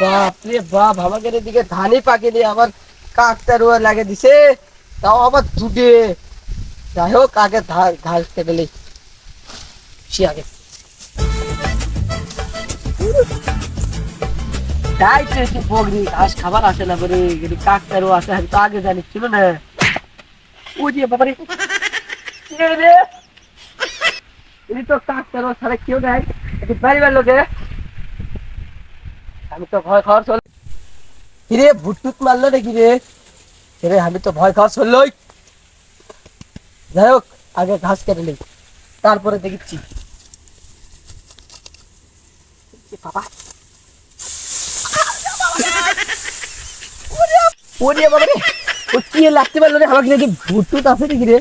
বাপ রে বাপ, আমাদের এদিকে ধানই পাকেনি, আবার কাকটা রোয়া লাগে দিছে, তাও আবার দুধে। যাই হোক, আগে ঘাস কেটে নেই, সে আগে। তাই তো একটু বগরি ঘাস খাবার আসে না বলে, কাকটা রোয়া আসে, আমি তো আগে জানি ছিল না। ও দিয়ে বাবারে, এই তো কাকটা রোয়া ছাড়া কেউ নাই, একটু বাড়িবার লোকে। আমি তো ভয় খাওয়ার চল। কিরে ভুটটুত মারলো নাকি রে? রে আমি তো ভয় খাওয়া চললই। যাই হোক, আগে ঘাস কেটে নেই, তারপরে দেখছি। বাবা ওরে বাবা রে, ও কি লাগতে পারলো রে আমাকে? নাকি ভুটটুত আছে নাকি রে?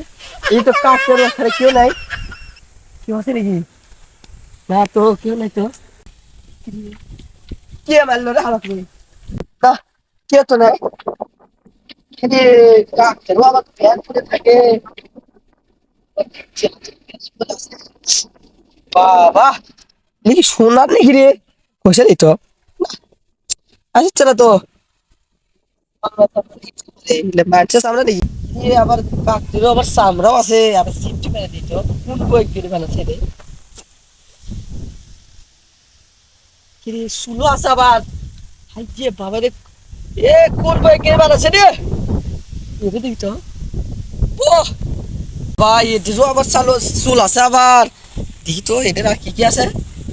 এই তো কাক করে ছাড়া কেউ নাই। কেউ আছে নাকি? না তো, কেউ নাই তো। কে মারলো রে আমাকে? না, কেউ তো নাই। কাক কেন আবার ফ্যান ফুটে থাকে? বাবা, দেখি সোনার নাকি রে? কইসা দিত, আসছে না তো। মানছে আমরা দেখি আবার কাকটিরও আবার চামড়াও আছে, আবার সিফটি মেরে দিত। কোন বই কিনে বানাচ্ছে রে? কিরে শুলো আছে আবার। হাই যে বাবা রে, এ কোন বই কিনে বানাচ্ছে রে? এবে দেখি তো। ওহ ভাই, এটিরও আবার চালো চুল আছে আবার। দেখি তো এদের আর কি কি আছে,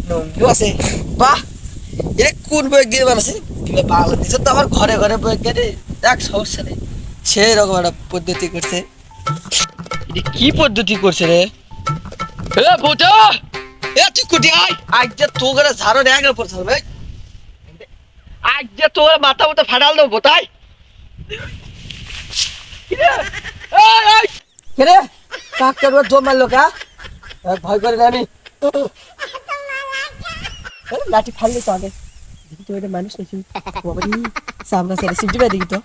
নঙ্গিও আছে। বাহ, এ কোন বই গিয়ে বানাচ্ছে? বাংলাদেশে তো আবার ঘরে ঘরে বই গেলে দেখ, সমস্যা নেই। সেই রকম একটা পদ্ধতি করছে। এটা কি পদ্ধতি করছে রে? এ বোটা, এ তুই কুটি আয়, আজ যে তোর ঝাড়ো দেখ পড়ছে ভাই। আজ যে তোর মাথা মতো ফাটাল দেবো বোটাই। কেরে কাক কাটবার জোর মারলো কা? ভয় করে না আমি। লাঠি ফাললে তো আগে দেখি তো, এটা মানুষ নাকি? বাবারি সামনা সাইডে সিমটি পাই দেখি তো।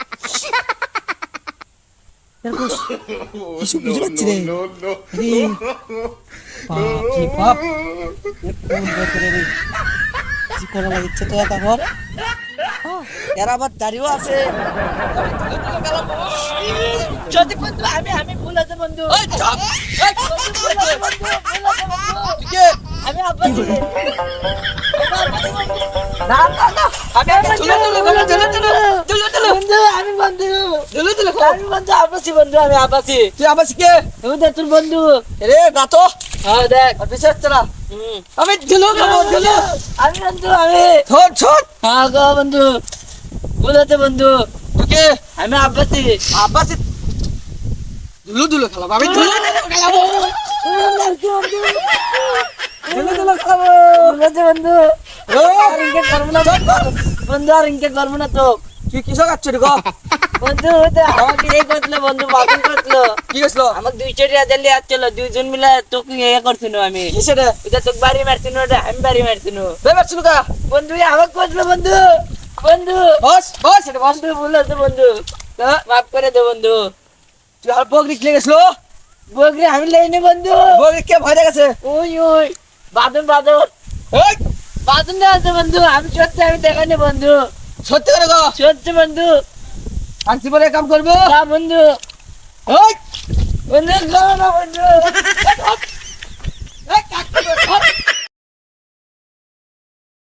কিছু বুঝতে পারছি রে। বাপ রে বাপ, কোন বছরে রে কি করা লাগিচ্ছে তো এখন? এরা আবার দাঁড়িয়েও আছে। যদি বন্ধু আমি ভুল আছে বন্ধু। আমি আব্বাস না না না, আমি বন্ধু, আমি বন্ধু, আমি বন্ধু আব্বাসি, বন্ধু আমি আব্বাসি। তুই আব্বাসি কে? তুমি দেখ তোর বন্ধু রে না তো। হ্যাঁ দেখ বিশেষ তোরা। আমি ধুলো খাবো, ধুলো। আমি বন্ধু, আমি ছোট ছোট। হ্যাঁ গো বন্ধু, ভুল আছে বন্ধু। তুই আমি আব্বাসি। আব্বাসি ধুলো ধুলো খেলাবো, আমি ধুলো খেলাবো, ধুলো ধুলো খাবো বন্ধু। আর ইনকে করবো না বন্ধু, আর ইনকে করবো না তো। তুই কিসব খাচ্ছ রে গো? বন্ধু আমাকে এই করছিল বন্ধু, বাতিল করছিল। কি করছিল? আমাকে 200 টাকা দিলে আসছিল, দুইজন মিলে তোকে ইয়ে করছিল। আমি কিসেরে? এটা তোকে বাড়ি মারছিল, ওটা আমি বাড়ি মারছিল। বে মারছিল কা? বন্ধু আমাকে করছিল বন্ধু। বন্ধু বস বস, এটা বস। ভুল আছে বন্ধু, মাফ করে দে বন্ধু। তুই আর বগরি খেলে গেছিল? বগরি আমি লেইনি বন্ধু। বগরি কে ভয় গেছে? ওই ওই বাদন বাদন, ওই বাদন না আছে বন্ধু। আমি সত্যি, আমি দেখাইনি বন্ধু। সত্যি করে গো? সত্যি বন্ধু। আর জীবনে কাম করবো না বন্ধু। ওই বন্ধু না বন্ধু।